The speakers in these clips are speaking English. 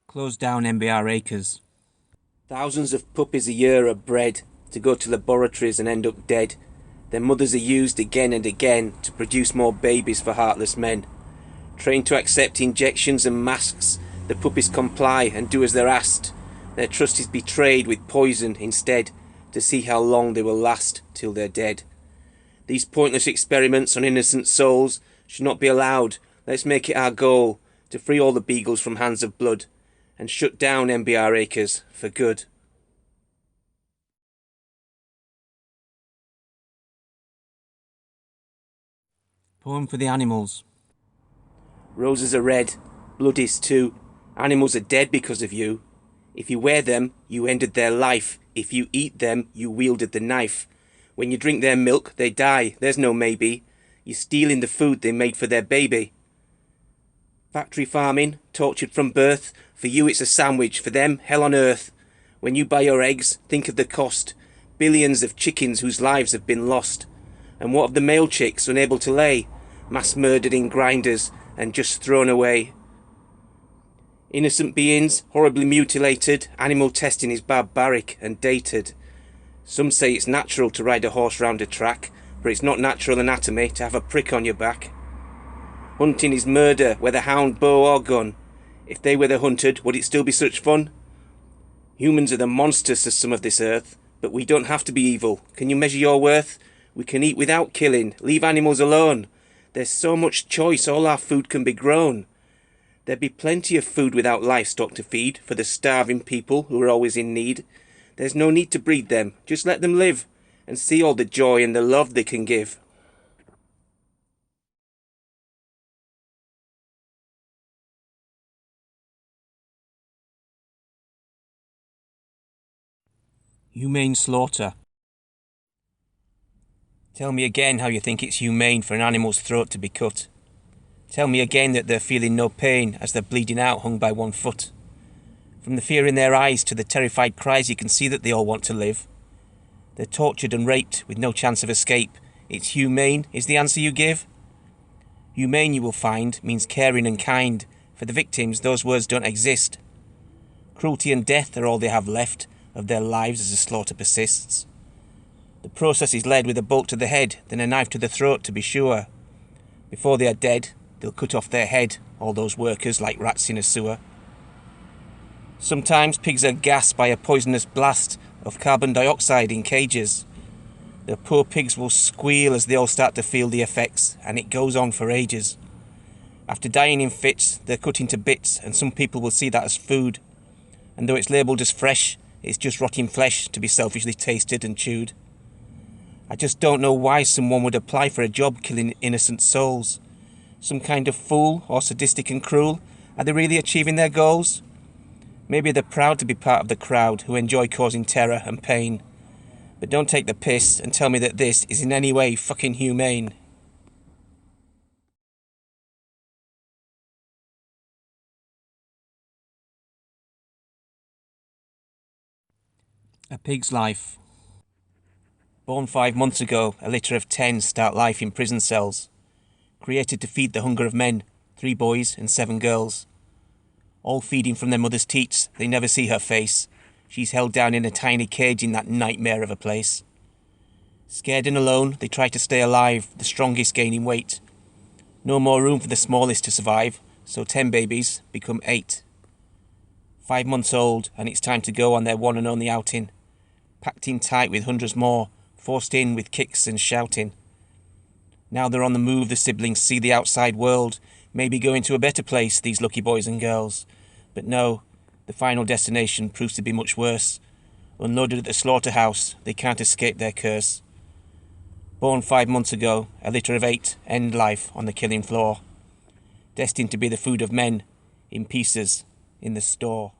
Close down MBR acres. Thousands of puppies a year are bred to go to laboratories and end up dead. Their mothers are used again and again to produce more babies for heartless men. Trained to accept injections and masks, the puppies comply and do as they're asked. Their trust is betrayed with poison instead, to see how long they will last till they're dead. These pointless experiments on innocent souls should not be allowed. Let's make it our goal to free all the beagles from hands of blood and shut down MBR acres for good. Poem for the animals. Roses are red, blood is too. Animals are dead because of you. If you wear them, you ended their life. If you eat them, you wielded the knife. When you drink their milk, they die, there's no maybe. You're stealing the food they made for their baby. Factory farming, tortured from birth. For you it's a sandwich, for them hell on earth. When you buy your eggs, think of the cost. Billions of chickens whose lives have been lost. And what of the male chicks unable to lay? Mass murdered in grinders and just thrown away. Innocent beings, horribly mutilated. Animal testing is barbaric and dated. Some say it's natural to ride a horse round a track, but it's not natural anatomy to have a prick on your back. Hunting is murder, whether hound, bow or gun. If they were the hunted, would it still be such fun? Humans are the monsters of some of this earth, but we don't have to be evil. Can you measure your worth? We can eat without killing, leave animals alone. There's so much choice, all our food can be grown. There'd be plenty of food without livestock to feed for the starving people who are always in need. There's no need to breed them, just let them live and see all the joy and the love they can give. Humane Slaughter. Tell me again how you think it's humane for an animal's throat to be cut. Tell me again that they're feeling no pain as they're bleeding out hung by 1 foot. From the fear in their eyes to the terrified cries, you can see that they all want to live. They're tortured and raped with no chance of escape. It's humane is the answer you give? Humane, you will find, means caring and kind. For the victims, those words don't exist. Cruelty and death are all they have left of their lives as the slaughter persists. The process is led with a bolt to the head, then a knife to the throat to be sure. Before they are dead, they'll cut off their head, all those workers like rats in a sewer. Sometimes pigs are gassed by a poisonous blast of carbon dioxide in cages. The poor pigs will squeal as they all start to feel the effects, and it goes on for ages. After dying in fits, they're cut into bits, and some people will see that as food. And though it's labelled as fresh, it's just rotting flesh to be selfishly tasted and chewed. I just don't know why someone would apply for a job killing innocent souls. Some kind of fool or sadistic and cruel? Are they really achieving their goals? Maybe they're proud to be part of the crowd who enjoy causing terror and pain. But don't take the piss and tell me that this is in any way fucking humane. A Pig's Life. Born 5 months ago, a litter of 10 start life in prison cells. Created to feed the hunger of men, 3 boys and 7 girls. All feeding from their mother's teats, they never see her face. She's held down in a tiny cage in that nightmare of a place. Scared and alone, they try to stay alive, the strongest gaining weight. No more room for the smallest to survive, so 10 babies become 8. 5 months old, and it's time to go on their one and only outing. Packed in tight with hundreds more, forced in with kicks and shouting. Now they're on the move, the siblings see the outside world, maybe going to a better place, these lucky boys and girls. But no, the final destination proves to be much worse. Unloaded at the slaughterhouse, they can't escape their curse. Born 5 months ago, a litter of 8 end life on the killing floor. Destined to be the food of men, in pieces, in the store.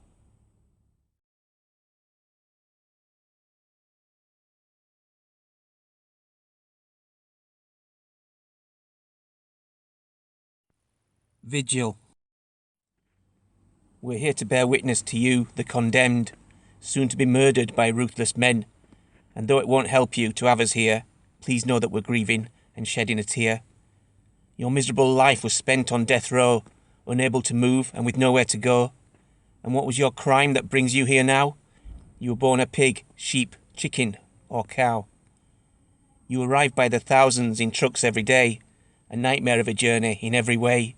Vigil. We're here to bear witness to you, the condemned, soon to be murdered by ruthless men. And though it won't help you to have us here, please know that we're grieving and shedding a tear. Your miserable life was spent on death row, unable to move and with nowhere to go. And what was your crime that brings you here now? You were born a pig, sheep, chicken, or cow. You arrive by the thousands in trucks every day, a nightmare of a journey in every way.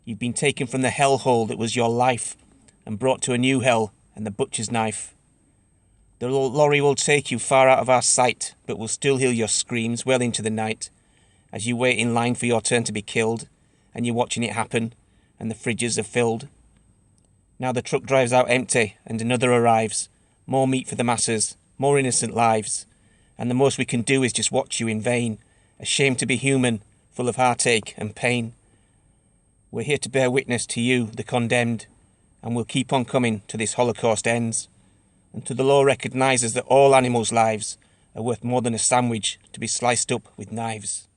You've been taken from the hellhole that was your life, and brought to a new hell and the butcher's knife. The lorry will take you far out of our sight, but will still hear your screams well into the night, as you wait in line for your turn to be killed, and you're watching it happen, and the fridges are filled. Now the truck drives out empty, and another arrives. More meat for the masses, more innocent lives. And the most we can do is just watch you in vain, ashamed to be human, full of heartache and pain. We're here to bear witness to you, the condemned, and we'll keep on coming till this Holocaust ends, until the law recognises that all animals' lives are worth more than a sandwich to be sliced up with knives.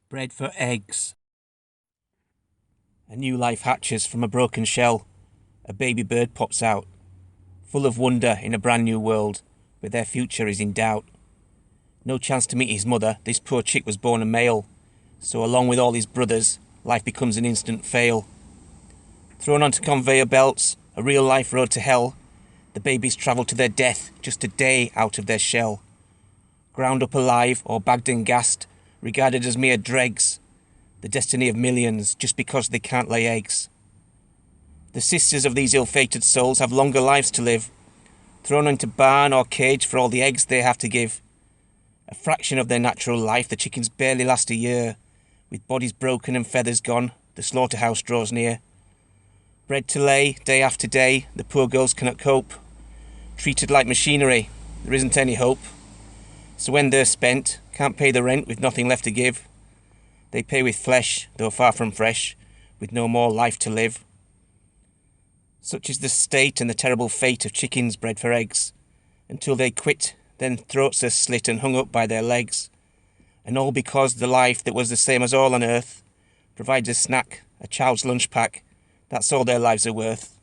Bred for eggs. A new life hatches from a broken shell. A baby bird pops out, full of wonder in a brand new world, but their future is in doubt. No chance to meet his mother, this poor chick was born a male, so along with all his brothers, life becomes an instant fail. Thrown onto conveyor belts, a real life road to hell, the babies travel to their death just a day out of their shell. Ground up alive or bagged and gassed, regarded as mere dregs, the destiny of millions just because they can't lay eggs. The sisters of these ill-fated souls have longer lives to live, thrown into barn or cage for all the eggs they have to give. A fraction of their natural life, the chickens barely last a year. With bodies broken and feathers gone, the slaughterhouse draws near. Bred to lay, day after day, the poor girls cannot cope. Treated like machinery, there isn't any hope. So when they're spent, can't pay the rent with nothing left to give. They pay with flesh, though far from fresh, with no more life to live. Such is the state and the terrible fate of chickens bred for eggs. Until they quit, then throats are slit and hung up by their legs. And all because the life that was the same as all on earth provides a snack, a child's lunch pack. That's all their lives are worth.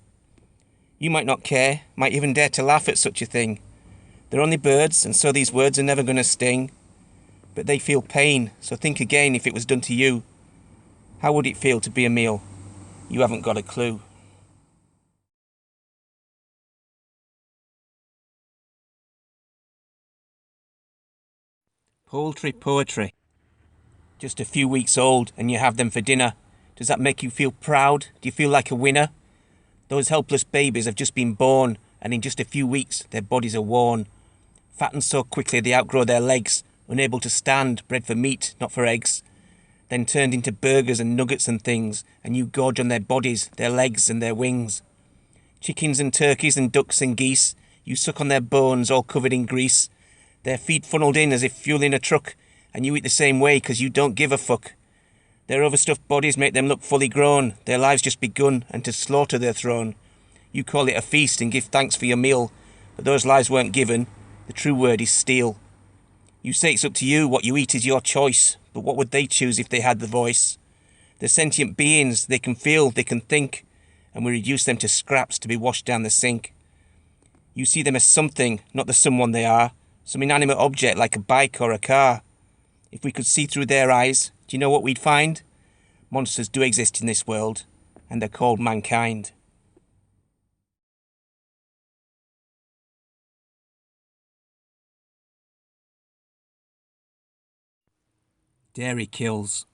You might not care, might even dare to laugh at such a thing. They're only birds, and so these words are never going to sting. But they feel pain, so think again if it was done to you. How would it feel to be a meal? You haven't got a clue. Poultry Poetry. Just a few weeks old and you have them for dinner. Does that make you feel proud? Do you feel like a winner? Those helpless babies have just been born, and in just a few weeks their bodies are worn. Fattened so quickly they outgrow their legs, unable to stand, bred for meat, not for eggs. Then turned into burgers and nuggets and things, and you gorge on their bodies, their legs and their wings. Chickens and turkeys and ducks and geese, you suck on their bones all covered in grease. Their feet funneled in as if fueling a truck, and you eat the same way 'cause you don't give a fuck. Their overstuffed bodies make them look fully grown, their lives just begun, and to slaughter they're thrown. You call it a feast and give thanks for your meal, but those lives weren't given, the true word is steal. You say it's up to you, what you eat is your choice, but what would they choose if they had the voice? They're sentient beings, they can feel, they can think, and we reduce them to scraps to be washed down the sink. You see them as something, not the someone they are, some inanimate object like a bike or a car. If we could see through their eyes, do you know what we'd find? Monsters do exist in this world, and they're called mankind. Dairy kills.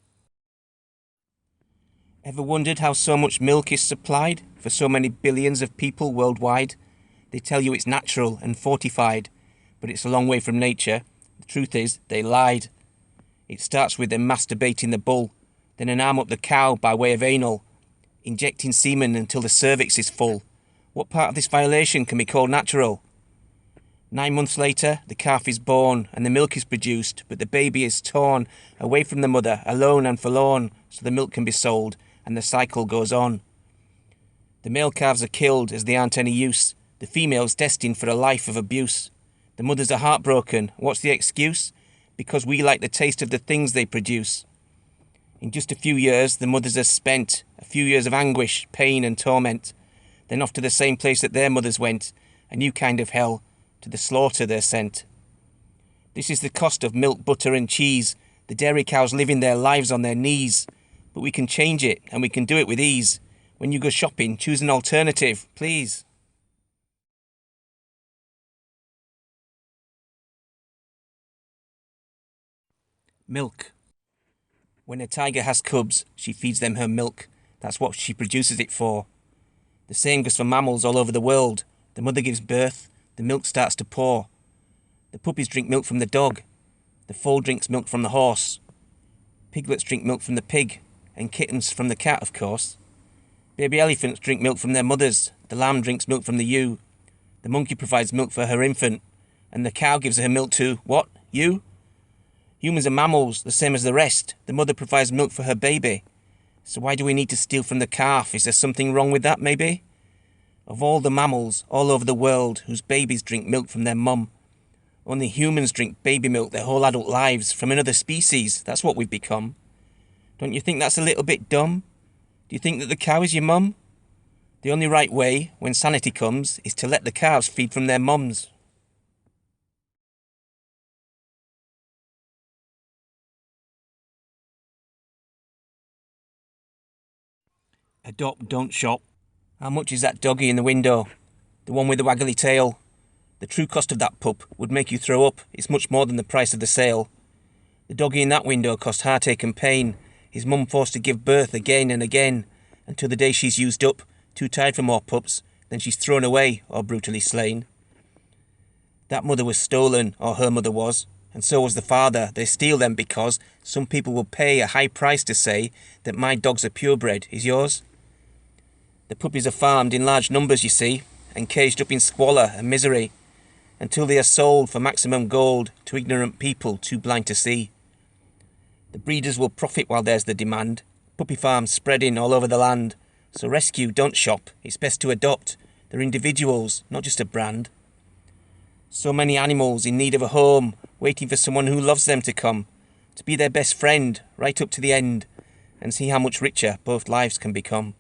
Ever wondered how so much milk is supplied for so many billions of people worldwide? They tell you it's natural and fortified, but it's a long way from nature. The truth is, they lied. It starts with them masturbating the bull, then an arm up the cow by way of anal, injecting semen until the cervix is full. What part of this violation can be called natural? 9 months later, the calf is born and the milk is produced, but the baby is torn away from the mother, alone and forlorn, so the milk can be sold, and the cycle goes on. The male calves are killed as they aren't any use. The female's destined for a life of abuse. The mothers are heartbroken. What's the excuse? Because we like the taste of the things they produce. In just a few years, the mothers are spent. A few years of anguish, pain and torment. Then off to the same place that their mothers went. A new kind of hell. To the slaughter they're sent. This is the cost of milk, butter and cheese. The dairy cows living their lives on their knees. But we can change it, and we can do it with ease. When you go shopping, choose an alternative, please. Milk. When a tiger has cubs, she feeds them her milk. That's what she produces it for. The same goes for mammals all over the world. The mother gives birth, the milk starts to pour. The puppies drink milk from the dog. The foal drinks milk from the horse. Piglets drink milk from the pig, and kittens from the cat, of course. Baby elephants drink milk from their mothers. The lamb drinks milk from the ewe. The monkey provides milk for her infant, and the cow gives her milk to, what, you? Humans are mammals, the same as the rest. The mother provides milk for her baby. So why do we need to steal from the calf? Is there something wrong with that, maybe? Of all the mammals all over the world whose babies drink milk from their mum, only humans drink baby milk their whole adult lives from another species. That's what we've become. Don't you think that's a little bit dumb? Do you think that the cow is your mum? The only right way, when sanity comes, is to let the cows feed from their mums. Adopt, don't shop. How much is that doggy in the window? The one with the waggly tail? The true cost of that pup would make you throw up. It's much more than the price of the sale. The doggy in that window cost heartache and pain. His mum forced to give birth again and again, until the day she's used up, too tired for more pups, then she's thrown away or brutally slain. That mother was stolen, or her mother was, and so was the father. They steal them because some people will pay a high price to say that my dogs are purebred. Is yours? The puppies are farmed in large numbers, you see, and caged up in squalor and misery, until they are sold for maximum gold to ignorant people too blind to see. The breeders will profit while there's the demand. Puppy farms spreading all over the land. So rescue, don't shop. It's best to adopt. They're individuals, not just a brand. So many animals in need of a home, waiting for someone who loves them to come, to be their best friend right up to the end, and see how much richer both lives can become.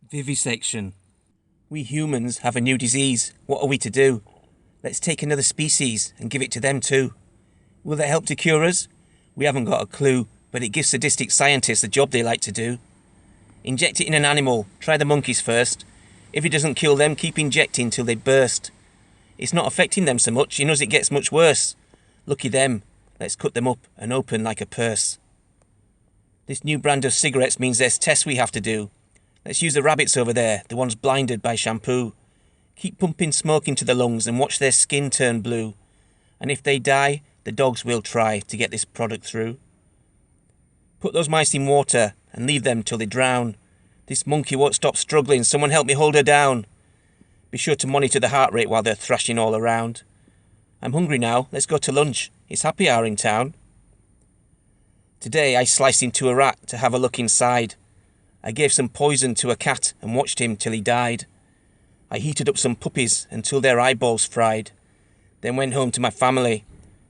Vivisection. We humans have a new disease. What are we to do? Let's take another species and give it to them too. Will that help to cure us? We haven't got a clue, but it gives sadistic scientists the job they like to do. Inject it in an animal. Try the monkeys first. If it doesn't kill them, keep injecting till they burst. It's not affecting them so much. In us it gets much worse. Lucky them. Let's cut them up and open like a purse. This new brand of cigarettes means there's tests we have to do. Let's use the rabbits over there, the ones blinded by shampoo. Keep pumping smoke into the lungs and watch their skin turn blue. And if they die, the dogs will try to get this product through. Put those mice in water and leave them till they drown. This monkey won't stop struggling. Someone help me hold her down. Be sure to monitor the heart rate while they're thrashing all around. I'm hungry now. Let's go to lunch. It's happy hour in town. Today I sliced into a rat to have a look inside. I gave some poison to a cat and watched him till he died. I heated up some puppies until their eyeballs fried, then went home to my family,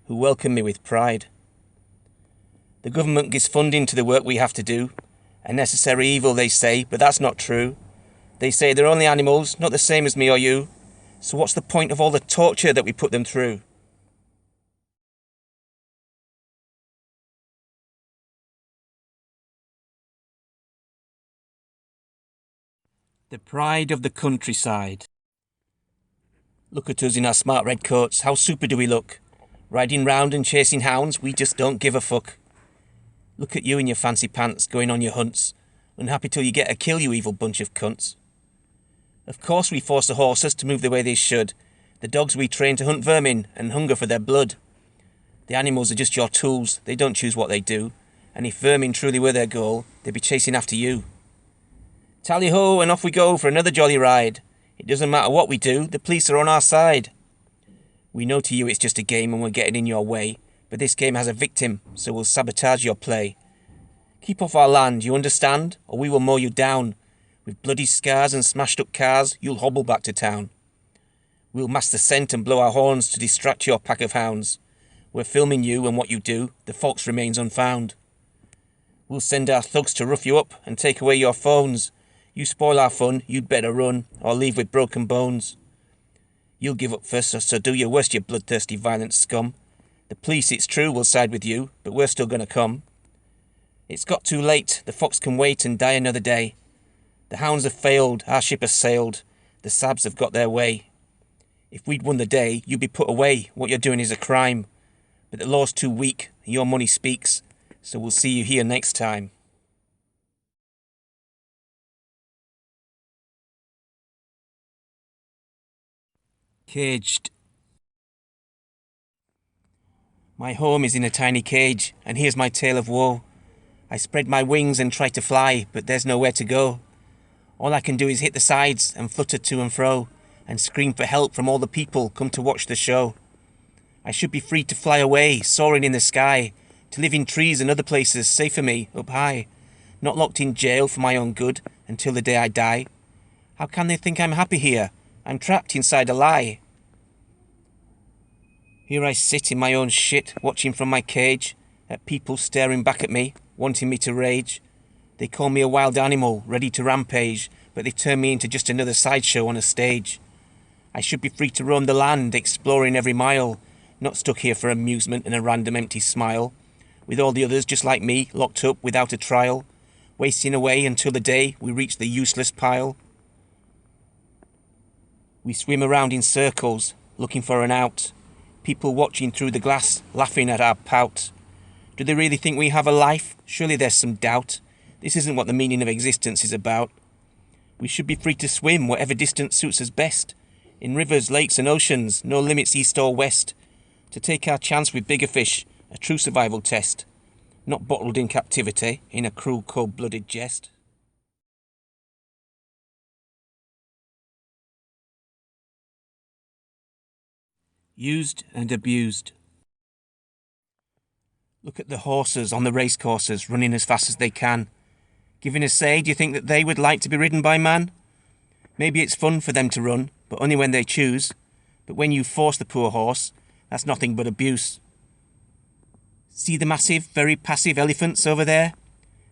who welcomed me with pride. The government gives funding to the work we have to do. A necessary evil, they say, but that's not true. They say they're only animals, not the same as me or you. So what's the point of all the torture that we put them through? The pride of the countryside. Look at us in our smart red coats, how super do we look? Riding round and chasing hounds, we just don't give a fuck. Look at you in your fancy pants, going on your hunts, unhappy till you get a kill, you evil bunch of cunts. Of course we force the horses to move the way they should. The dogs we train to hunt vermin and hunger for their blood. The animals are just your tools, they don't choose what they do, and if vermin truly were their goal, they'd be chasing after you. Tally-ho, and off we go for another jolly ride. It doesn't matter what we do, the police are on our side. We know to you it's just a game and we're getting in your way, but this game has a victim, so we'll sabotage your play. Keep off our land, you understand, or we will mow you down. With bloody scars and smashed up cars, you'll hobble back to town. We'll mask the scent and blow our horns to distract your pack of hounds. We're filming you and what you do, the fox remains unfound. We'll send our thugs to rough you up and take away your phones. You spoil our fun, you'd better run, or leave with broken bones. You'll give up first, so do your worst, you bloodthirsty violent scum. The police, it's true, will side with you, but we're still gonna come. It's got too late, the fox can wait and die another day. The hounds have failed, our ship has sailed, the sabs have got their way. If we'd won the day, you'd be put away, what you're doing is a crime. But the law's too weak, your money speaks, so we'll see you here next time. Caged. My home is in a tiny cage, and here's my tale of woe. I spread my wings and try to fly, but there's nowhere to go. All I can do is hit the sides and flutter to and fro, and scream for help from all the people come to watch the show. I should be free to fly away, soaring in the sky, to live in trees and other places safe for me, up high, not locked in jail for my own good until the day I die. How can they think I'm happy here? I'm trapped inside a lie. Here I sit in my own shit, watching from my cage, at people staring back at me, wanting me to rage. They call me a wild animal, ready to rampage, but they turn me into just another sideshow on a stage. I should be free to roam the land, exploring every mile, not stuck here for amusement and a random empty smile, with all the others just like me, locked up without a trial, wasting away until the day we reach the useless pile. We swim around in circles, looking for an out, people watching through the glass, laughing at our pout. Do they really think we have a life? Surely there's some doubt. This isn't what the meaning of existence is about. We should be free to swim whatever distance suits us best, in rivers, lakes and oceans, no limits east or west, to take our chance with bigger fish, a true survival test, not bottled in captivity in a cruel cold-blooded jest. Used and abused. Look at the horses on the racecourses running as fast as they can. Given a say, do you think that they would like to be ridden by man? Maybe it's fun for them to run, but only when they choose. But when you force the poor horse, that's nothing but abuse. See the massive, very passive elephants over there?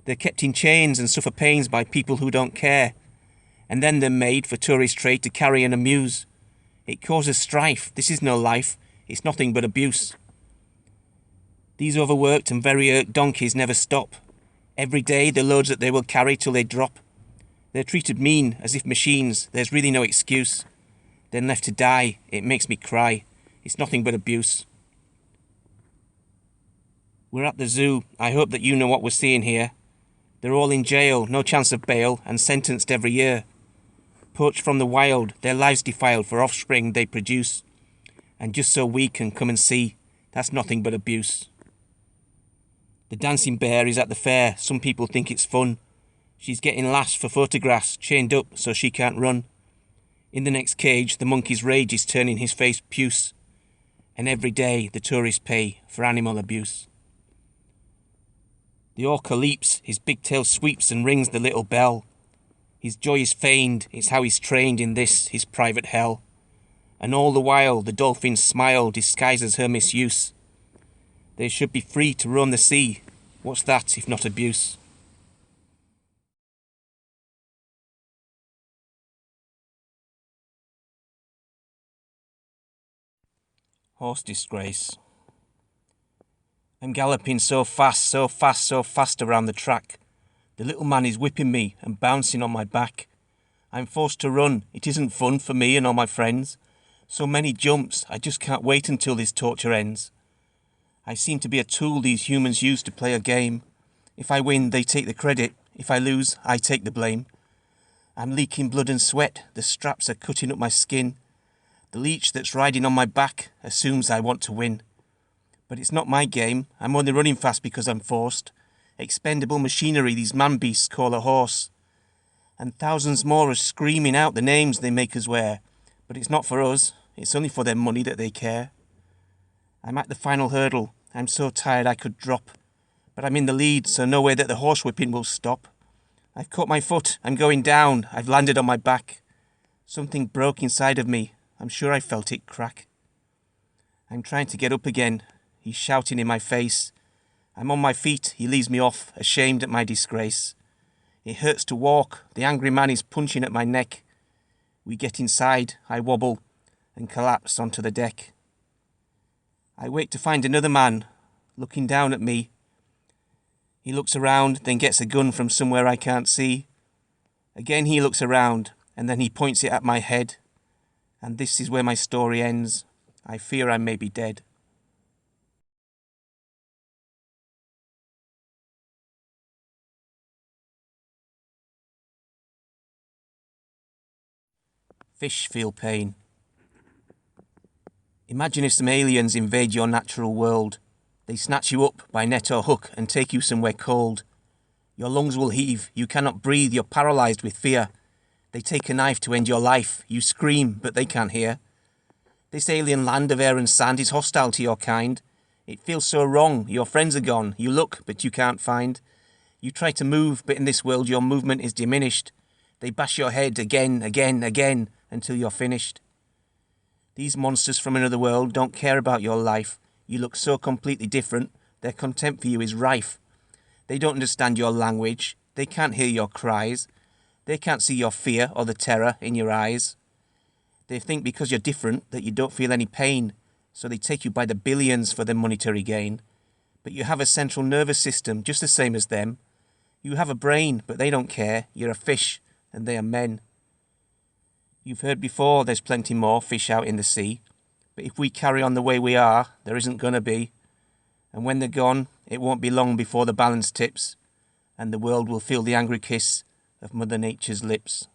They're kept in chains and suffer pains by people who don't care. And then they're made for tourist trade to carry and amuse. It causes strife. This is no life. It's nothing but abuse. These overworked and very irked donkeys never stop. Every day the loads that they will carry till they drop. They're treated mean, as if machines. There's really no excuse. Then left to die. It makes me cry. It's nothing but abuse. We're at the zoo. I hope that you know what we're seeing here. They're all in jail, no chance of bail, and sentenced every year. Poached from the wild, their lives defiled for offspring they produce. And just so we can come and see, that's nothing but abuse. The dancing bear is at the fair. Some people think it's fun. She's getting lashed for photographs, chained up so she can't run. In the next cage, the monkey's rage is turning his face puce. And every day the tourists pay for animal abuse. The orca leaps, his big tail sweeps and rings the little bell. His joy is feigned, it's how he's trained in this, his private hell. And all the while the dolphin's smile disguises her misuse. They should be free to roam the sea. What's that if not abuse? Horse disgrace. I'm galloping so fast, so fast, so fast around the track. The little man is whipping me and bouncing on my back. I'm forced to run. It isn't fun for me and all my friends. So many jumps, I just can't wait until this torture ends. I seem to be a tool these humans use to play a game. If I win, they take the credit. If I lose, I take the blame. I'm leaking blood and sweat. The straps are cutting up my skin. The leech that's riding on my back assumes I want to win. But it's not my game. I'm only running fast because I'm forced. Expendable machinery these man-beasts call a horse. And thousands more are screaming out the names they make us wear. But it's not for us. It's only for their money that they care. I'm at the final hurdle. I'm so tired I could drop. But I'm in the lead, so no way that the horse whipping will stop. I've caught my foot. I'm going down. I've landed on my back. Something broke inside of me. I'm sure I felt it crack. I'm trying to get up again. He's shouting in my face. I'm on my feet. He leaves me off, ashamed at my disgrace. It hurts to walk, the angry man is punching at my neck. We get inside, I wobble, and collapse onto the deck. I wake to find another man, looking down at me. He looks around, then gets a gun from somewhere I can't see. Again he looks around, and then he points it at my head. And this is where my story ends. I fear I may be dead. Fish feel pain. Imagine if some aliens invade your natural world. They snatch you up by net or hook and take you somewhere cold. Your lungs will heave, you cannot breathe, you're paralysed with fear. They take a knife to end your life, you scream, but they can't hear. This alien land of air and sand is hostile to your kind. It feels so wrong, your friends are gone, you look, but you can't find. You try to move, but in this world your movement is diminished. They bash your head again, again, again, until you're finished. These monsters from another world don't care about your life. You look so completely different, their contempt for you is rife. They don't understand your language, they can't hear your cries. They can't see your fear or the terror in your eyes. They think because you're different that you don't feel any pain, so they take you by the billions for their monetary gain. But you have a central nervous system just the same as them. You have a brain, but they don't care. You're a fish, and they are men. You've heard before there's plenty more fish out in the sea, but if we carry on the way we are, there isn't gonna be. And when they're gone, it won't be long before the balance tips, and the world will feel the angry kiss of Mother Nature's lips.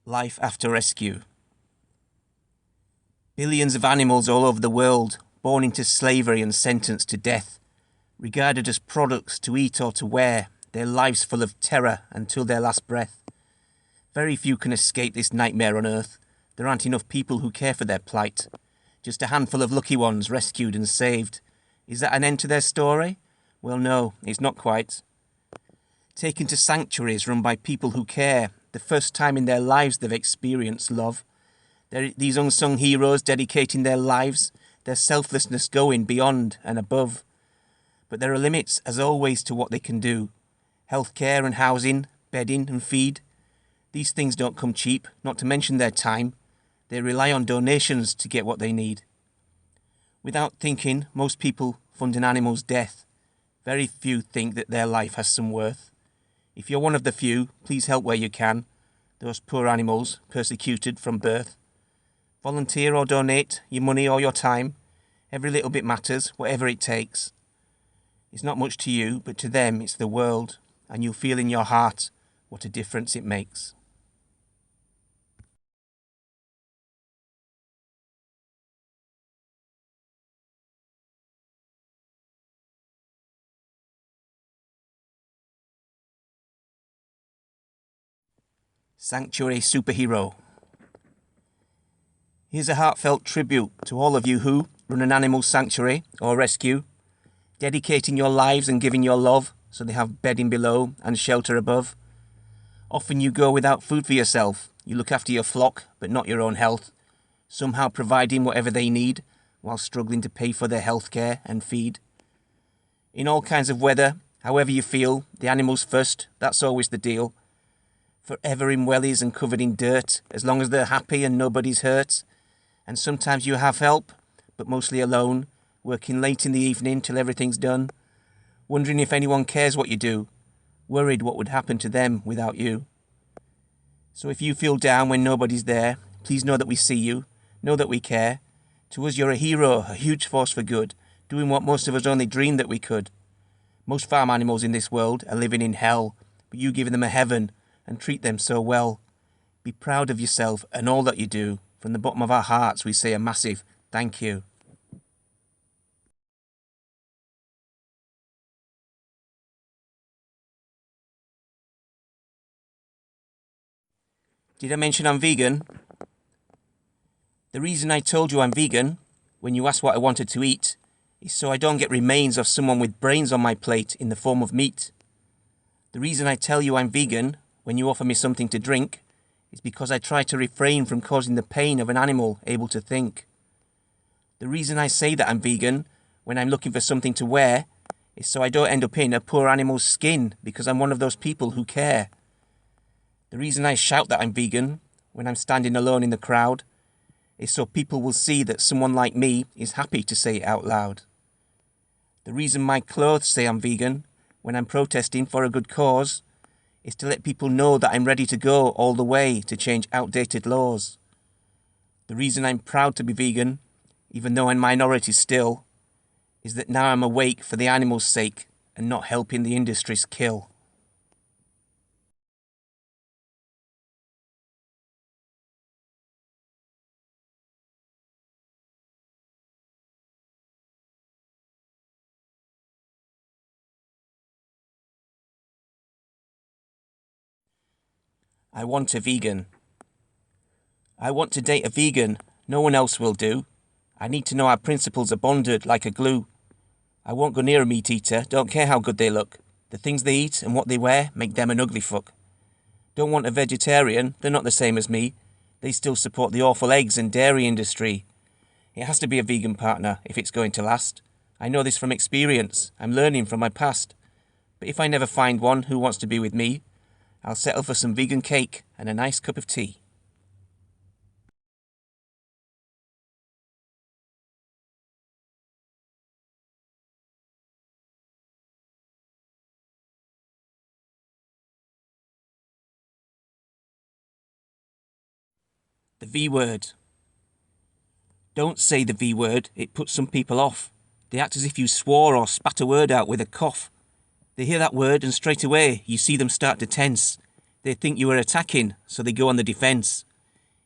Life after rescue. Billions of animals all over the world, born into slavery and sentenced to death, regarded as products to eat or to wear, their lives full of terror until their last breath. Very few can escape this nightmare on earth. There aren't enough people who care for their plight. Just a handful of lucky ones rescued and saved. Is that an end to their story? Well, no, it's not quite. Taken to sanctuaries run by people who care, the first time in their lives they've experienced love. These unsung heroes dedicating their lives, their selflessness going beyond and above. But there are limits, as always, to what they can do. Healthcare and housing, bedding and feed. These things don't come cheap, not to mention their time. They rely on donations to get what they need. Without thinking, most people fund an animal's death. Very few think that their life has some worth. If you're one of the few, please help where you can. Those poor animals, persecuted from birth. Volunteer or donate, your money or your time. Every little bit matters, whatever it takes. It's not much to you, but to them it's the world, and you'll feel in your heart what a difference it makes. Sanctuary Superhero. Here's a heartfelt tribute to all of you who run an animal sanctuary or rescue, dedicating your lives and giving your love so they have bedding below and shelter above. Often you go without food for yourself. You look after your flock, but not your own health, somehow providing whatever they need while struggling to pay for their health care and feed. In all kinds of weather, however you feel, the animals first, that's always the deal. Forever in wellies and covered in dirt, as long as they're happy and nobody's hurt. And sometimes you have help, but mostly alone, working late in the evening till everything's done, wondering if anyone cares what you do, worried what would happen to them without you. So if you feel down when nobody's there, please know that we see you, know that we care. To us you're a hero, a huge force for good, doing what most of us only dreamed that we could. Most farm animals in this world are living in hell, but you give them a heaven and treat them so well. Be proud of yourself and all that you do. From the bottom of our hearts we say a massive thank you. Did I mention I'm vegan? The reason I told you I'm vegan, when you asked what I wanted to eat, is so I don't get remains of someone with brains on my plate in the form of meat. The reason I tell you I'm vegan when you offer me something to drink is because I try to refrain from causing the pain of an animal able to think. The reason I say that I'm vegan when I'm looking for something to wear is so I don't end up in a poor animal's skin because I'm one of those people who care. The reason I shout that I'm vegan when I'm standing alone in the crowd is so people will see that someone like me is happy to say it out loud. The reason my clothes say I'm vegan when I'm protesting for a good cause is to let people know that I'm ready to go all the way to change outdated laws. The reason I'm proud to be vegan, even though I'm minority still, is that now I'm awake for the animals' sake and not helping the industries kill. I want a vegan. I want to date a vegan. No one else will do. I need to know our principles are bonded like a glue. I won't go near a meat eater, don't care how good they look. The things they eat and what they wear make them an ugly fuck. Don't want a vegetarian, they're not the same as me. They still support the awful eggs and dairy industry. It has to be a vegan partner if it's going to last. I know this from experience, I'm learning from my past. But if I never find one who wants to be with me, I'll settle for some vegan cake and a nice cup of tea. The V word. Don't say the V word, it puts some people off. They act as if you swore or spat a word out with a cough. They hear that word and straight away you see them start to tense. They think you are attacking, so they go on the defence.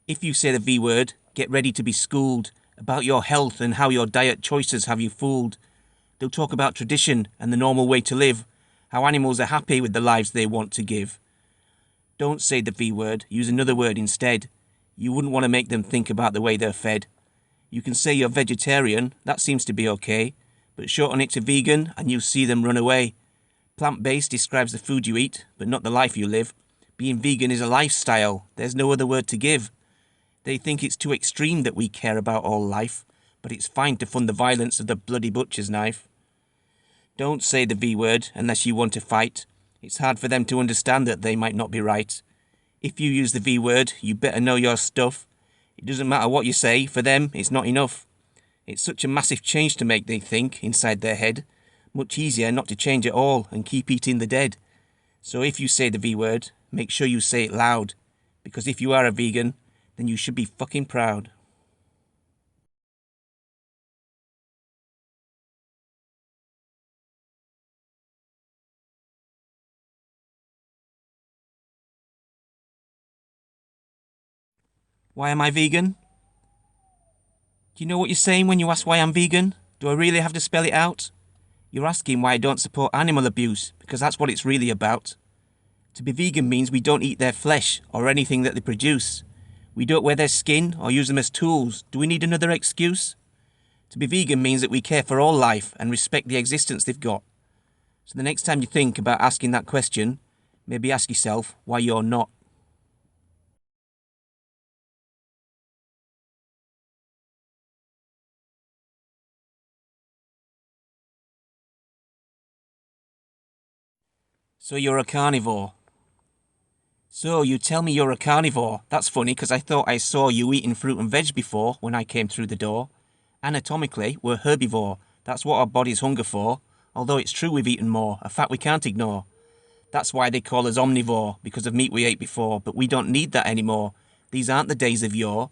If you say the V word, get ready to be schooled about your health and how your diet choices have you fooled. They'll talk about tradition and the normal way to live, how animals are happy with the lives they want to give. Don't say the V word, use another word instead. You wouldn't want to make them think about the way they're fed. You can say you're vegetarian, that seems to be okay, but shorten it to vegan and you'll see them run away. Plant-based describes the food you eat, but not the life you live. Being vegan is a lifestyle, there's no other word to give. They think it's too extreme that we care about all life, but it's fine to fund the violence of the bloody butcher's knife. Don't say the V word unless you want to fight. It's hard for them to understand that they might not be right. If you use the V word, you better know your stuff. It doesn't matter what you say, for them it's not enough. It's such a massive change to make, they think, inside their head. Much easier not to change at all and keep eating the dead. So if you say the V word, make sure you say it loud. Because if you are a vegan, then you should be fucking proud. Why am I vegan? Do you know what you're saying when you ask why I'm vegan? Do I really have to spell it out? You're asking why I don't support animal abuse, because that's what it's really about. To be vegan means we don't eat their flesh or anything that they produce. We don't wear their skin or use them as tools. Do we need another excuse? To be vegan means that we care for all life and respect the existence they've got. So the next time you think about asking that question, maybe ask yourself why you're not. So you're a carnivore. So you tell me you're a carnivore. That's funny because I thought I saw you eating fruit and veg before when I came through the door. Anatomically, we're herbivore. That's what our bodies hunger for. Although it's true we've eaten more, a fact we can't ignore. That's why they call us omnivore, because of meat we ate before, but we don't need that anymore. These aren't the days of yore.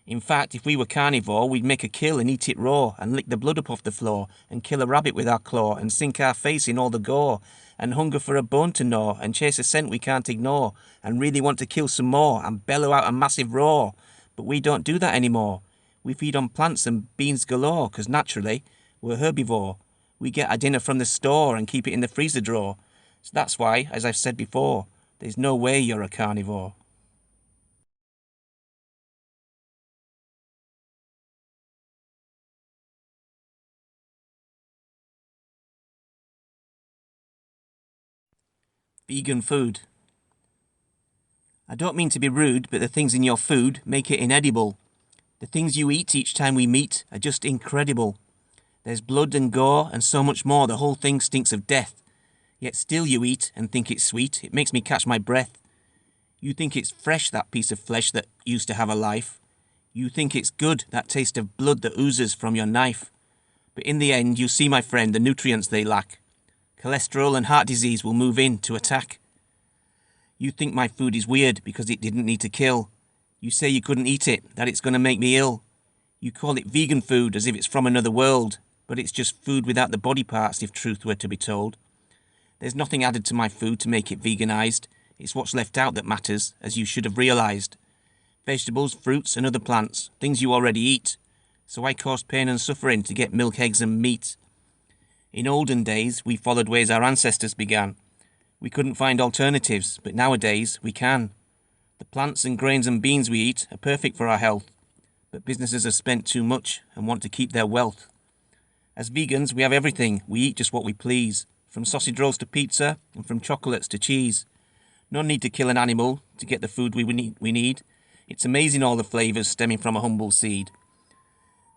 In fact, if we were carnivore, we'd make a kill and eat it raw, and lick the blood up off the floor, and kill a rabbit with our claw, and sink our face in all the gore, and hunger for a bone to gnaw, and chase a scent we can't ignore, and really want to kill some more, and bellow out a massive roar. But we don't do that anymore. We feed on plants and beans galore, 'cause naturally, we're herbivore. We get our dinner from the store and keep it in the freezer drawer. So that's why, as I've said before, there's no way you're a carnivore. Vegan food. I don't mean to be rude, but the things in your food make it inedible. The things you eat each time we meet are just incredible. There's blood and gore and so much more, the whole thing stinks of death. Yet still you eat and think it's sweet, it makes me catch my breath. You think it's fresh, that piece of flesh that used to have a life. You think it's good, that taste of blood that oozes from your knife. But in the end, you see, my friend, the nutrients they lack. Cholesterol and heart disease will move in to attack. You think my food is weird because it didn't need to kill. You say you couldn't eat it, that it's going to make me ill. You call it vegan food as if it's from another world, but it's just food without the body parts if truth were to be told. There's nothing added to my food to make it veganized. It's what's left out that matters, as you should have realized. Vegetables, fruits and other plants, things you already eat. So I caused pain and suffering to get milk, eggs and meat. In olden days, we followed ways our ancestors began. We couldn't find alternatives, but nowadays we can. The plants and grains and beans we eat are perfect for our health, but businesses have spent too much and want to keep their wealth. As vegans, we have everything. We eat just what we please, from sausage rolls to pizza and from chocolates to cheese. No need to kill an animal to get the food we need. It's amazing all the flavours stemming from a humble seed.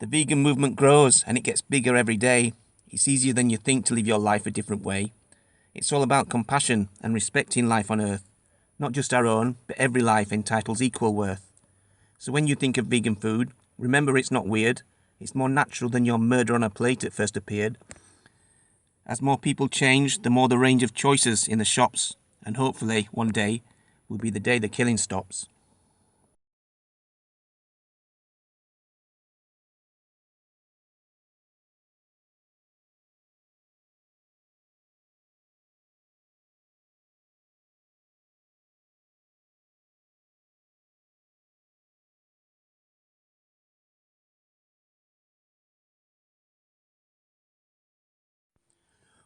The vegan movement grows and it gets bigger every day. It's easier than you think to live your life a different way. It's all about compassion and respecting life on earth. Not just our own, but every life entitles equal worth. So when you think of vegan food, remember it's not weird. It's more natural than your murder on a plate at first appeared. As more people change, the more the range of choices in the shops, and hopefully one day will be the day the killing stops.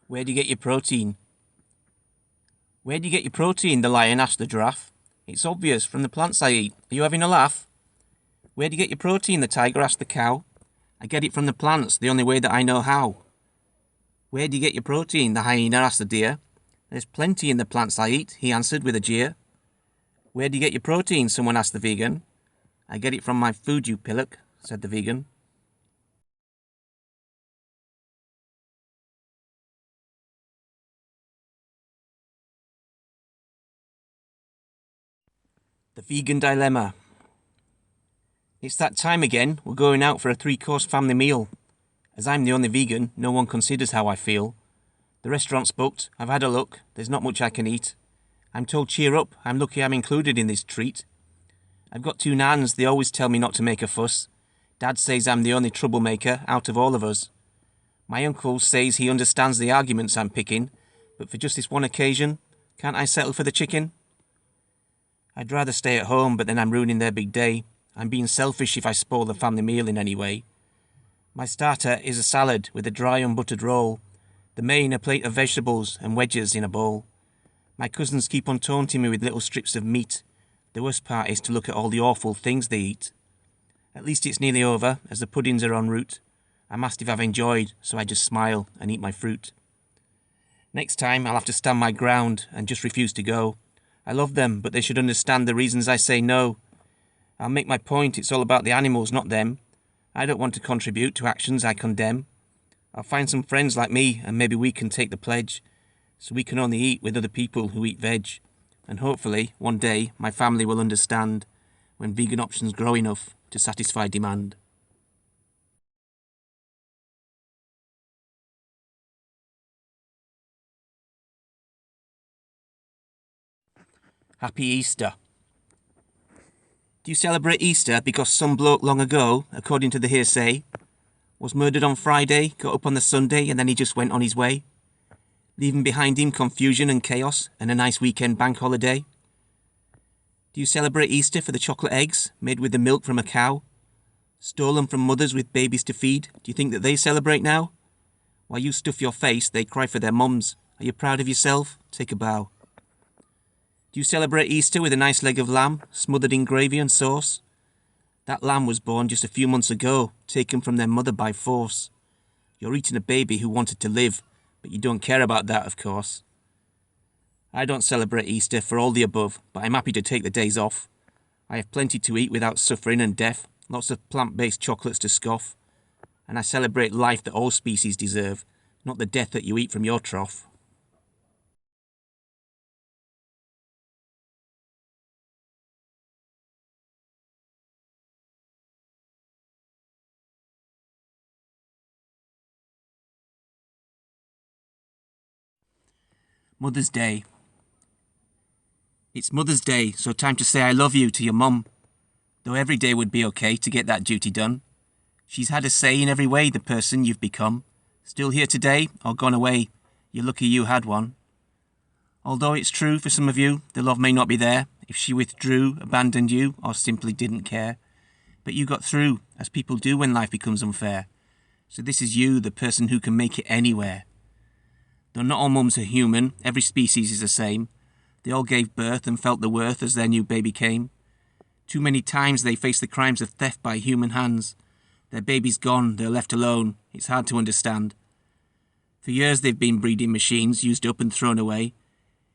Where do you get your protein? Where do you get your protein? The lion asked the giraffe. It's obvious, from the plants I eat. Are you having a laugh? Where do you get your protein? The tiger asked the cow. I get it from the plants, the only way that I know how. Where do you get your protein? The hyena asked the deer. There's plenty in the plants I eat, he answered with a jeer. Where do you get your protein? Someone asked the vegan. I get it from my food, you pillock, said the vegan. The vegan dilemma. It's that time again. We're going out for a 3-course family meal. As I'm the only vegan, no one considers how I feel. The restaurant's booked. I've had a look. There's not much I can eat. I'm told cheer up. I'm lucky I'm included in this treat. I've got 2 nans. They always tell me not to make a fuss. Dad says I'm the only troublemaker out of all of us. My uncle says he understands the arguments I'm picking, but for just this one occasion, can't I settle for the chicken? I'd rather stay at home, but then I'm ruining their big day. I'm being selfish if I spoil the family meal in any way. My starter is a salad with a dry unbuttered roll. The main a plate of vegetables and wedges in a bowl. My cousins keep on taunting me with little strips of meat. The worst part is to look at all the awful things they eat. At least it's nearly over, as the puddings are en route. I'm asked if I've enjoyed, so I just smile and eat my fruit. Next time I'll have to stand my ground and just refuse to go. I love them, but they should understand the reasons I say no. I'll make my point, it's all about the animals, not them. I don't want to contribute to actions I condemn. I'll find some friends like me, and maybe we can take the pledge, so we can only eat with other people who eat veg. And hopefully, one day, my family will understand when vegan options grow enough to satisfy demand. Happy Easter. Do you celebrate Easter because some bloke long ago, according to the hearsay, was murdered on Friday, got up on the Sunday, and then he just went on his way, leaving behind him confusion and chaos and a nice weekend bank holiday? Do you celebrate Easter for the chocolate eggs made with the milk from a cow, stolen from mothers with babies to feed? Do you think that they celebrate now? While you stuff your face, they cry for their mums. Are you proud of yourself? Take a bow. Do you celebrate Easter with a nice leg of lamb, smothered in gravy and sauce? That lamb was born just a few months ago, taken from their mother by force. You're eating a baby who wanted to live, but you don't care about that, of course. I don't celebrate Easter for all the above, but I'm happy to take the days off. I have plenty to eat without suffering and death, lots of plant-based chocolates to scoff, and I celebrate life that all species deserve, not the death that you eat from your trough. Mother's Day. It's Mother's Day, so time to say I love you to your mum. Though every day would be okay to get that duty done. She's had a say in every way, the person you've become. Still here today, or gone away, you're lucky you had one. Although it's true for some of you, the love may not be there, if she withdrew, abandoned you, or simply didn't care. But you got through, as people do when life becomes unfair. So this is you, the person who can make it anywhere. Though not all mums are human, every species is the same. They all gave birth and felt the worth as their new baby came. Too many times they faced the crimes of theft by human hands. Their baby's gone, they're left alone, it's hard to understand. For years they've been breeding machines, used up and thrown away.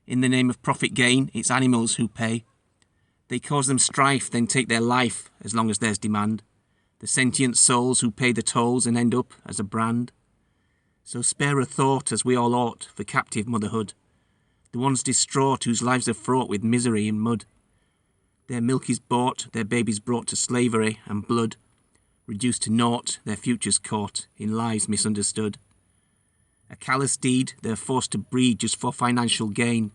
In the name of profit gain, it's animals who pay. They cause them strife, then take their life, as long as there's demand. The sentient souls who pay the tolls and end up as a brand. So spare a thought, as we all ought, for captive motherhood. The ones distraught whose lives are fraught with misery and mud. Their milk is bought, their babies brought to slavery and blood. Reduced to naught, their futures caught in lies misunderstood. A callous deed, they're forced to breed just for financial gain.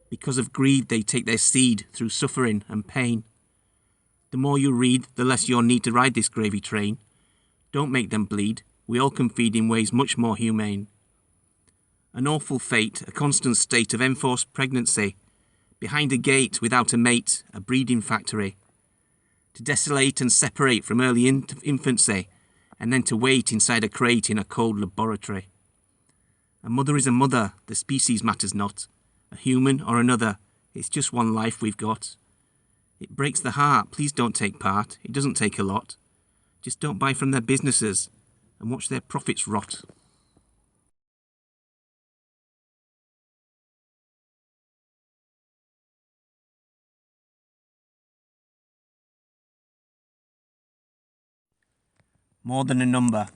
Because of greed, they take their seed through suffering and pain. The more you read, the less you'll need to ride this gravy train. Don't make them bleed. We all can feed in ways much more humane. An awful fate, a constant state of enforced pregnancy. Behind a gate, without a mate, a breeding factory. To desolate and separate from early infancy, and then to wait inside a crate in a cold laboratory. A mother is a mother, the species matters not. A human or another, it's just one life we've got. It breaks the heart, please don't take part, it doesn't take a lot. Just don't buy from their businesses and watch their profits rot. More than a number.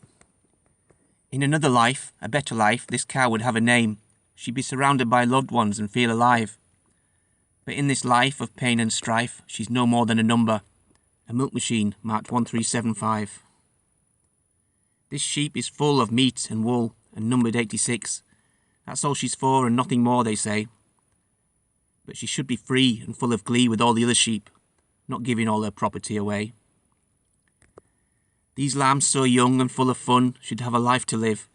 In another life, a better life, this cow would have a name. She'd be surrounded by loved ones and feel alive. But in this life of pain and strife, she's no more than a number. A milk machine marked 1375. This sheep is full of meat and wool and numbered 86. That's all she's for and nothing more, they say. But she should be free and full of glee with all the other sheep, not giving all her property away. These lambs so young and full of fun should have a life to live,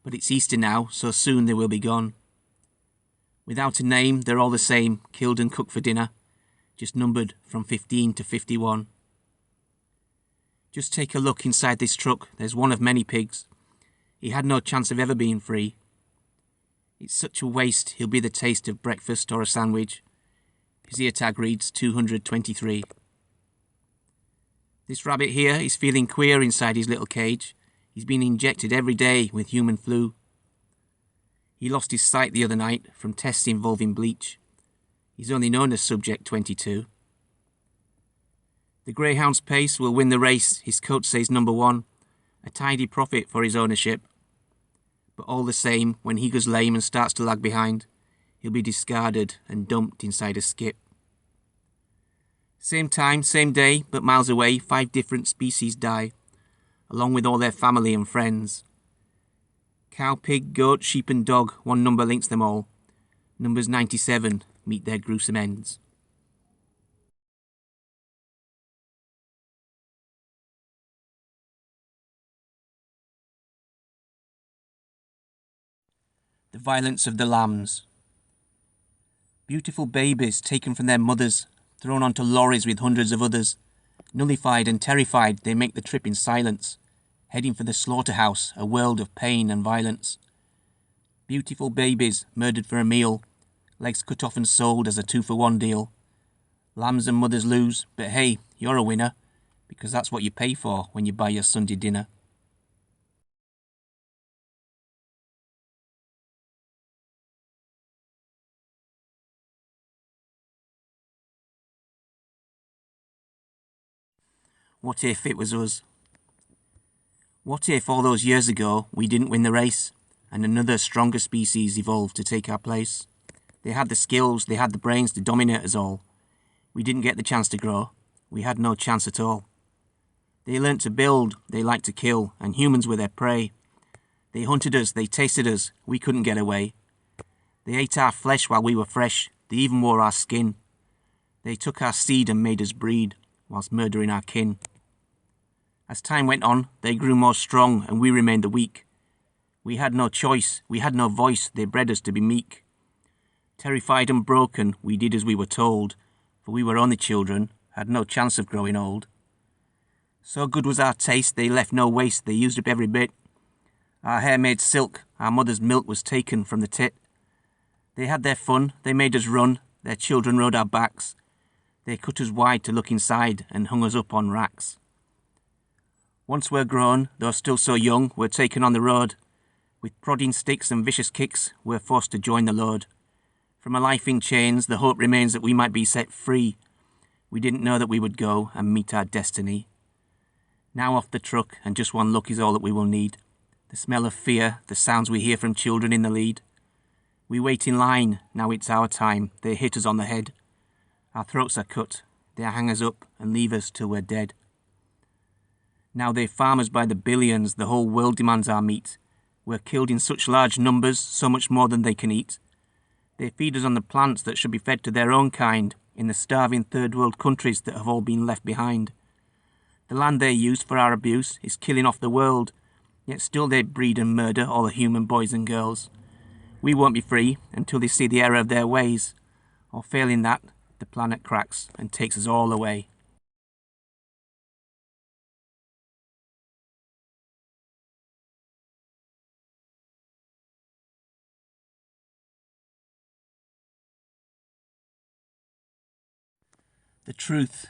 but it's Easter now, so soon they will be gone. Without a name, they're all the same, killed and cooked for dinner, just numbered from 15 to 51. Just take a look inside this truck, there's one of many pigs. He had no chance of ever being free. It's such a waste, he'll be the taste of breakfast or a sandwich. His ear tag reads 223. This rabbit here is feeling queer inside his little cage. He's been injected every day with human flu. He lost his sight the other night from tests involving bleach. He's only known as Subject 22. The Greyhound's pace will win the race, his coach says number 1. A tidy profit for his ownership. But all the same, when he goes lame and starts to lag behind, he'll be discarded and dumped inside a skip. Same time, same day, but miles away, 5 different species die, along with all their family and friends. Cow, pig, goat, sheep and dog, one number links them all. Numbers 97 meet their gruesome ends. The violence of the lambs. Beautiful babies taken from their mothers, thrown onto lorries with hundreds of others. Nullified and terrified, they make the trip in silence, heading for the slaughterhouse, a world of pain and violence. Beautiful babies murdered for a meal, legs cut off and sold as a 2-for-1 deal. Lambs and mothers lose, but hey, you're a winner, because that's what you pay for when you buy your Sunday dinner. What if it was us? What if all those years ago we didn't win the race and another stronger species evolved to take our place? They had the skills, they had the brains to dominate us all. We didn't get the chance to grow. We had no chance at all. They learnt to build, they liked to kill, and humans were their prey. They hunted us, they tasted us, we couldn't get away. They ate our flesh while we were fresh, they even wore our skin. They took our seed and made us breed, whilst murdering our kin. As time went on, they grew more strong and we remained the weak. We had no choice, we had no voice, they bred us to be meek. Terrified and broken, we did as we were told, for we were only children, had no chance of growing old. So good was our taste, they left no waste, they used up every bit. Our hair made silk, our mother's milk was taken from the tit. They had their fun, they made us run, their children rode our backs. They cut us wide to look inside and hung us up on racks. Once we're grown, though still so young, we're taken on the road. With prodding sticks and vicious kicks, we're forced to join the load. From a life in chains, the hope remains that we might be set free. We didn't know that we would go and meet our destiny. Now off the truck, and just one look is all that we will need. The smell of fear, the sounds we hear from children in the lead. We wait in line, now it's our time, they hit us on the head. Our throats are cut, they hang us up and leave us till we're dead. Now they farm us by the billions, the whole world demands our meat. We're killed in such large numbers, so much more than they can eat. They feed us on the plants that should be fed to their own kind, in the starving third world countries that have all been left behind. The land they use for our abuse is killing off the world, yet still they breed and murder all the human boys and girls. We won't be free until they see the error of their ways, or failing that, the planet cracks and takes us all away. The truth.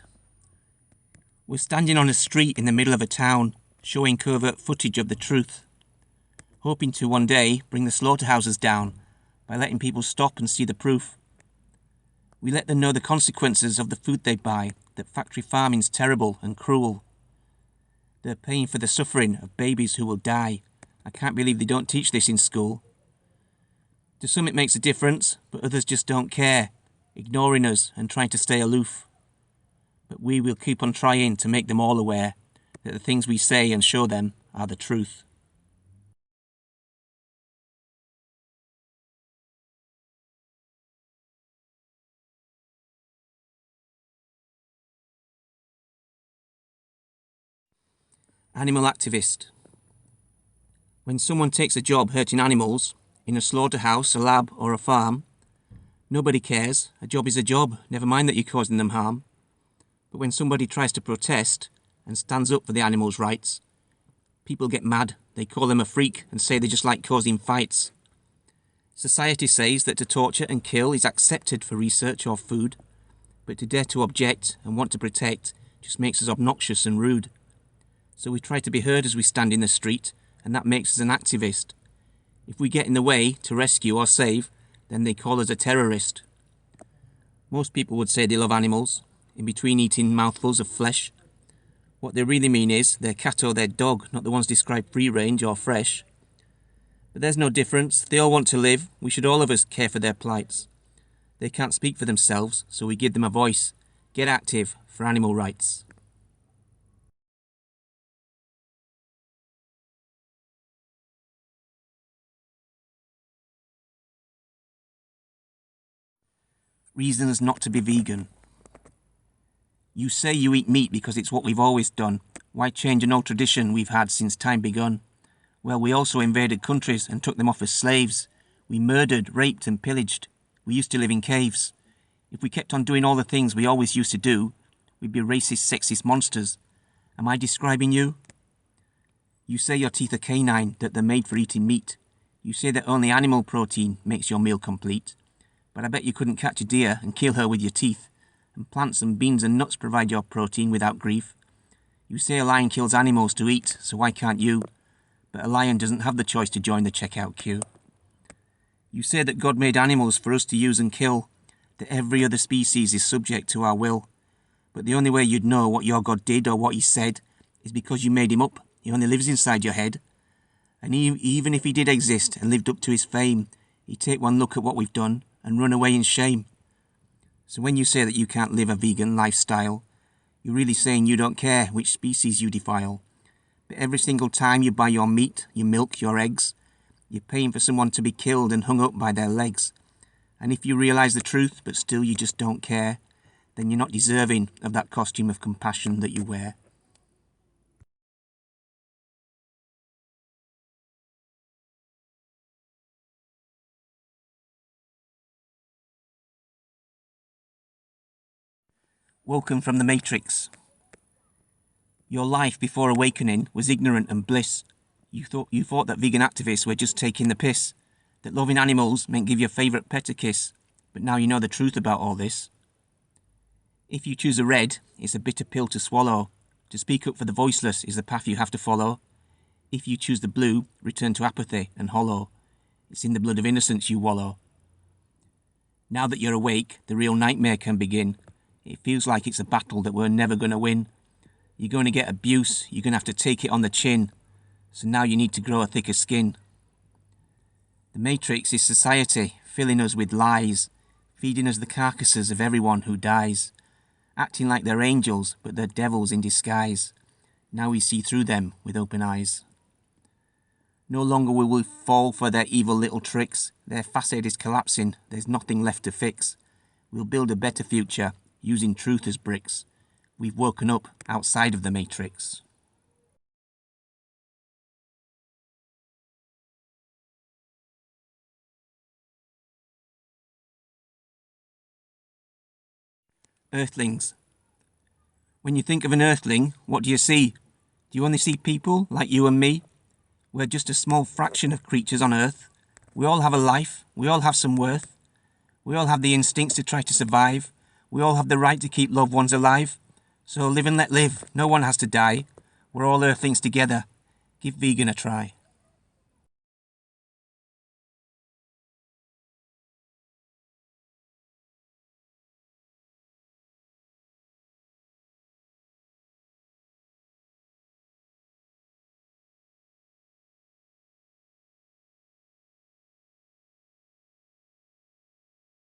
We're standing on a street in the middle of a town, showing covert footage of the truth, hoping to one day bring the slaughterhouses down by letting people stop and see the proof. We let them know the consequences of the food they buy, that factory farming's terrible and cruel. They're paying for the suffering of babies who will die. I can't believe they don't teach this in school. To some it makes a difference, but others just don't care, ignoring us and trying to stay aloof. But we will keep on trying to make them all aware that the things we say and show them are the truth. Animal activist. When someone takes a job hurting animals, in a slaughterhouse, a lab or a farm, nobody cares. A job is a job, never mind that you're causing them harm. But when somebody tries to protest and stands up for the animals' rights, people get mad. They call them a freak and say they just like causing fights. Society says that to torture and kill is accepted for research or food, but to dare to object and want to protect just makes us obnoxious and rude. So we try to be heard as we stand in the street, and that makes us an activist. If we get in the way to rescue or save, then they call us a terrorist. Most people would say they love animals, in between eating mouthfuls of flesh. What they really mean is their cat or their dog, not the ones described free range or fresh. But there's no difference, they all want to live, we should all of us care for their plights. They can't speak for themselves, so we give them a voice. Get active for animal rights. Reasons not to be vegan. You say you eat meat because it's what we've always done. Why change an old tradition we've had since time begun? Well, we also invaded countries and took them off as slaves. We murdered, raped and pillaged. We used to live in caves. If we kept on doing all the things we always used to do, we'd be racist, sexist monsters. Am I describing you? You say your teeth are canine, that they're made for eating meat. You say that only animal protein makes your meal complete. But I bet you couldn't catch a deer and kill her with your teeth. And plants and beans and nuts provide your protein without grief. You say a lion kills animals to eat, so why can't you? But a lion doesn't have the choice to join the checkout queue. You say that God made animals for us to use and kill, that every other species is subject to our will. But the only way you'd know what your God did or what he said is because you made him up. He only lives inside your head. And even if he did exist and lived up to his fame, he'd take one look at what we've done and run away in shame. So when you say that you can't live a vegan lifestyle, you're really saying you don't care which species you defile. But every single time you buy your meat, your milk, your eggs, you're paying for someone to be killed and hung up by their legs. And if you realise the truth, but still you just don't care, then you're not deserving of that costume of compassion that you wear. Woken from the Matrix. Your life before awakening was ignorant and bliss. You thought that vegan activists were just taking the piss, that loving animals meant give your favourite pet a kiss, but now you know the truth about all this. If you choose a red, it's a bitter pill to swallow. To speak up for the voiceless is the path you have to follow. If you choose the blue, return to apathy and hollow. It's in the blood of innocence you wallow. Now that you're awake, the real nightmare can begin. It feels like it's a battle that we're never going to win. You're going to get abuse, you're going to have to take it on the chin. So now you need to grow a thicker skin. The Matrix is society, filling us with lies, feeding us the carcasses of everyone who dies, acting like they're angels, but they're devils in disguise. Now we see through them with open eyes. No longer will we fall for their evil little tricks. Their facade is collapsing, there's nothing left to fix. We'll build a better future, using truth as bricks. We've woken up outside of the Matrix. Earthlings. When you think of an earthling, what do you see? Do you only see people like you and me? We're just a small fraction of creatures on Earth. We all have a life, we all have some worth. We all have the instincts to try to survive. We all have the right to keep loved ones alive. So live and let live, no one has to die. We're all Earthlings together. Give vegan a try.